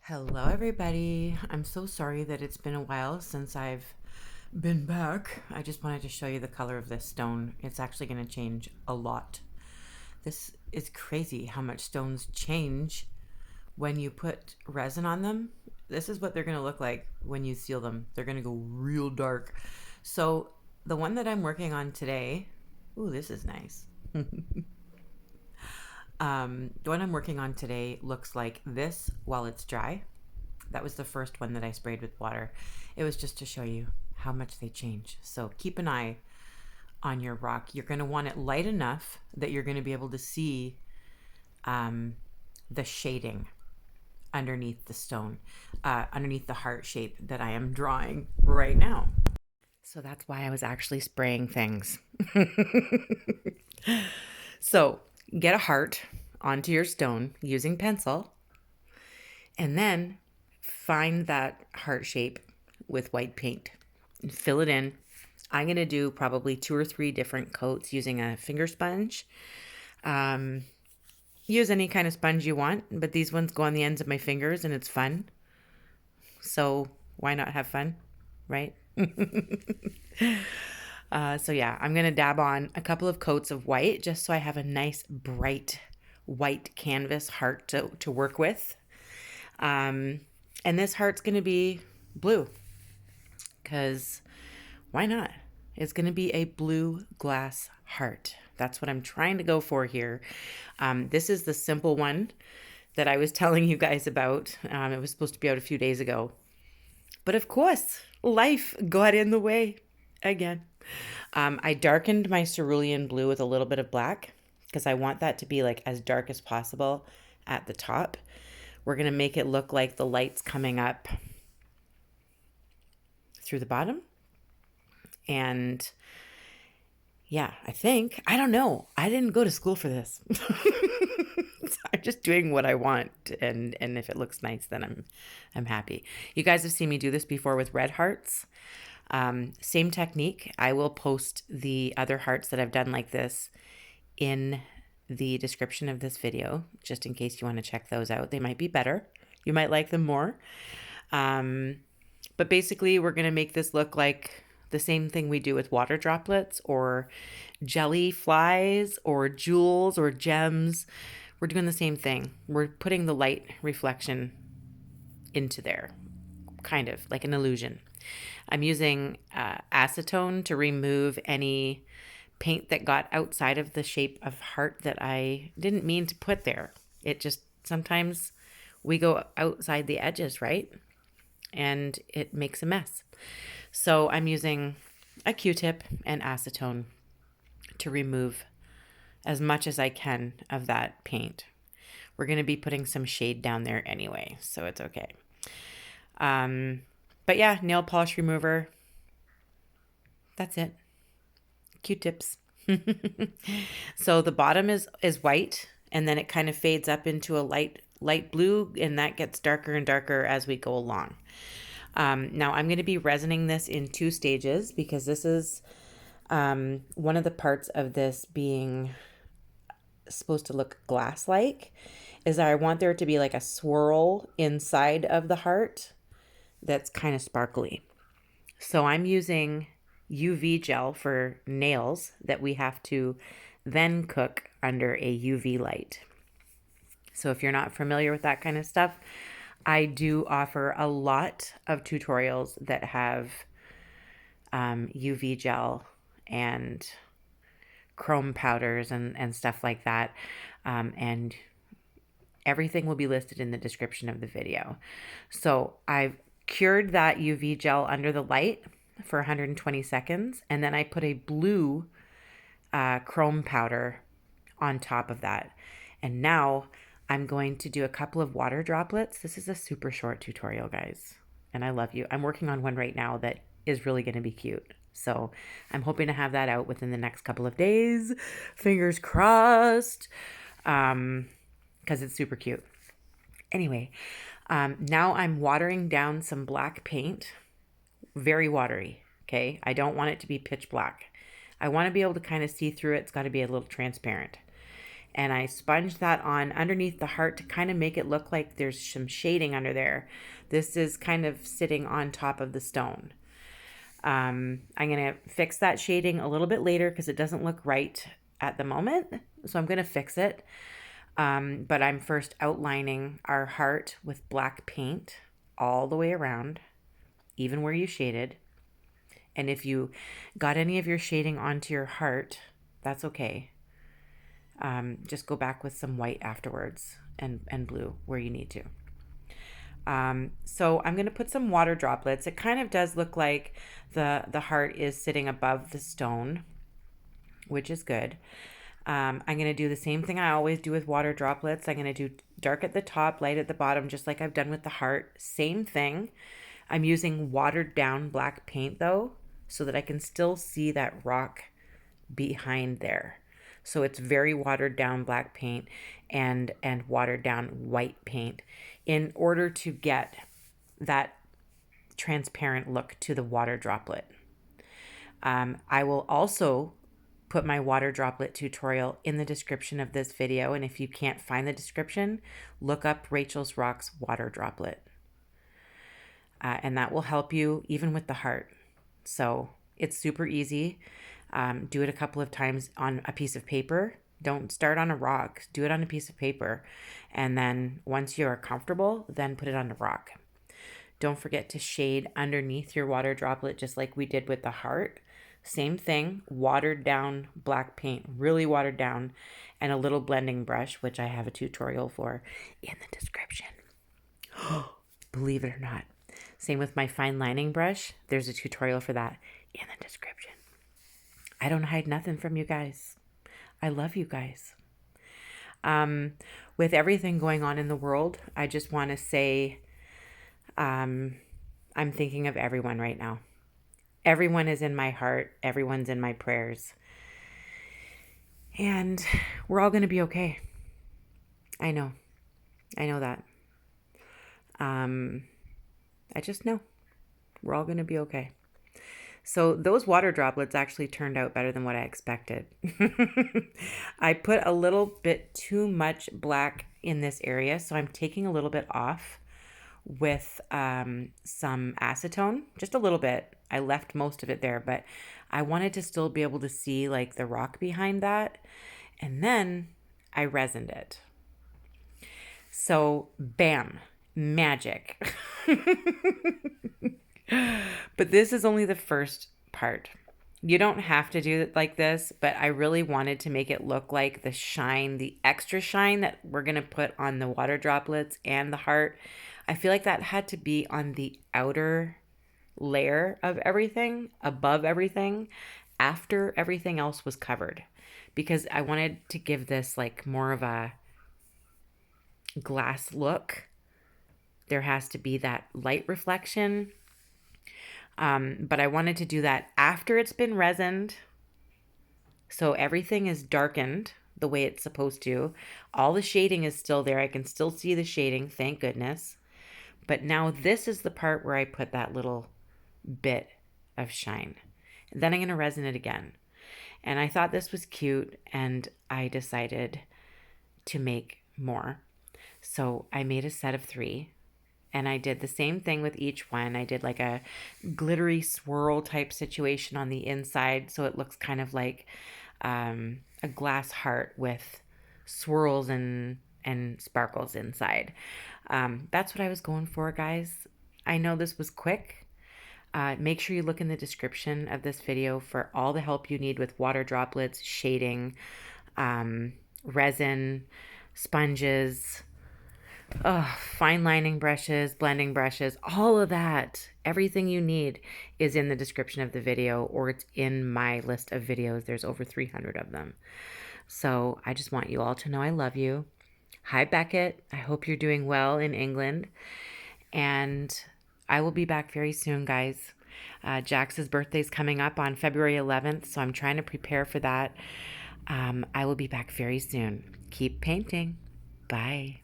Hello, everybody. I'm so sorry that it's been a while since I've been back. I just wanted to show you the color of this stone. It's actually going to change a lot. This is crazy how much stones change when you put resin on them. This is what they're going to look like when you seal them. They're going to go real dark. So the one that I'm working on today, ooh, this is nice. The one I'm working on today looks like this while it's dry. That was the first one that I sprayed with water. It was just to show you how much they change. So keep an eye on your rock. You're going to want it light enough that you're going to be able to see the shading underneath the stone, underneath the heart shape that I am drawing right now. So that's why I was actually spraying things. So get a heart onto your stone using pencil, and then find that heart shape with white paint and fill it in. I'm going to do probably 2 or 3 different coats using a finger sponge. Use any kind of sponge you want, but these ones go on the ends of my fingers and it's fun. So why not have fun, right? So yeah, I'm going to dab on a couple of coats of white just so I have a nice bright white canvas heart to work with. And this heart's going to be blue because why not? It's going to be a blue glass heart. That's what I'm trying to go for here. This is the simple one that I was telling you guys about. It was supposed to be out a few days ago. But of course, life got in the way again. I darkened my cerulean blue with a little bit of black because I want that to be like as dark as possible at the top. We're going to make it look like the light's coming up through the bottom. And yeah, I don't know. I didn't go to school for this. I'm just doing what I want. And if it looks nice, then I'm happy. You guys have seen me do this before with red hearts. Same technique. I will post the other hearts that I've done like this in the description of this video, just in case you want to check those out. They might be better. You might like them more. But basically, we're going to make this look like the same thing we do with water droplets or jelly flies or jewels or gems. We're doing the same thing. We're putting the light reflection into there, kind of like an illusion. I'm using acetone to remove any paint that got outside of the shape of heart that I didn't mean to put there. It just, sometimes we go outside the edges, right? And it makes a mess. So I'm using a Q-tip and acetone to remove as much as I can of that paint. We're going to be putting some shade down there anyway, so it's okay. But yeah, nail polish remover. That's it. Q-tips. So the bottom is white, and then it kind of fades up into a light blue, and that gets darker and darker as we go along. Now I'm going to be resining this in 2 stages because this is one of the parts of this being supposed to look glass-like is I want there to be like a swirl inside of the heart that's kind of sparkly. So I'm using UV gel for nails that we have to then cook under a UV light. So if you're not familiar with that kind of stuff, I do offer a lot of tutorials that have UV gel and chrome powders and stuff like that. And everything will be listed in the description of the video. So I've cured that UV gel under the light for 120 seconds. And then I put a blue chrome powder on top of that. And now I'm going to do a couple of water droplets. This is a super short tutorial, guys. And I love you. I'm working on one right now that is really going to be cute. So I'm hoping to have that out within the next couple of days. Fingers crossed. Because it's super cute. Anyway, now I'm watering down some black paint. Very watery, okay? I don't want it to be pitch black. I want to be able to kind of see through it. It's got to be a little transparent. and I sponged that on underneath the heart to kind of make it look like there's some shading under there. This is kind of sitting on top of the stone. I'm going to fix that shading a little bit later because it doesn't look right at the moment. So I'm going to fix it. But I'm first outlining our heart with black paint all the way around, even where you shaded. And if you got any of your shading onto your heart, that's okay. Just go back with some white afterwards and blue where you need to. So I'm going to put some water droplets. It kind of does look like the heart is sitting above the stone, which is good. I'm going to do the same thing I always do with water droplets. I'm going to do dark at the top, light at the bottom, just like I've done with the heart. Same thing. I'm using watered down black paint though, so that I can still see that rock behind there. So it's very watered down black paint and watered down white paint in order to get that transparent look to the water droplet. I will also put my water droplet tutorial in the description of this video. And if you can't find the description, look up Rachel's Rocks water droplet. And that will help you even with the heart. So it's super easy. Do it a couple of times on a piece of paper. Don't start on a rock. Do it on a piece of paper. And then once you are comfortable, then put it on the rock. Don't forget to shade underneath your water droplet just like we did with the heart. Same thing, watered down black paint, really watered down, and a little blending brush, which I have a tutorial for in the description. Believe it or not. Same with my fine lining brush. There's a tutorial for that in the description. I don't hide nothing from you guys. I love you guys. With everything going on in the world, I just want to say I'm thinking of everyone right now. Everyone is in my heart. Everyone's in my prayers. And we're all going to be okay. I know. I know that. I just know. We're all going to be okay. So those water droplets actually turned out better than what I expected. I put a little bit too much black in this area, so I'm taking a little bit off with some acetone, just a little bit. I left most of it there, but I wanted to still be able to see like the rock behind that. And then I resined it. So bam, magic. But this is only the first part. You don't have to do it like this, but I really wanted to make it look like the shine, the extra shine that we're going to put on the water droplets and the heart. I feel like that had to be on the outer layer of everything, above everything, after everything else was covered. Because I wanted to give this like more of a glass look. There has to be that light reflection. But I wanted to do that after it's been resined. So everything is darkened the way it's supposed to. All the shading is still there. I can still see the shading, thank goodness. But now this is the part where I put that little bit of shine. And then I'm going to resin it again. And I thought this was cute and I decided to make more. So I made a set of 3. And I did the same thing with each one. I did like a glittery swirl type situation on the inside. So it looks kind of like a glass heart with swirls and sparkles inside. That's what I was going for, guys. I know this was quick. Make sure you look in the description of this video for all the help you need with water droplets, shading, resin, sponges, fine lining brushes, blending brushes, all of that. Everything you need is in the description of the video, or it's in my list of videos. There's over 300 of them. So I just want you all to know I love you. Hi, Beckett. I hope you're doing well in England. And I will be back very soon, guys. Jax's birthday's coming up on February 11th, so I'm trying to prepare for that. I will be back very soon. Keep painting. Bye.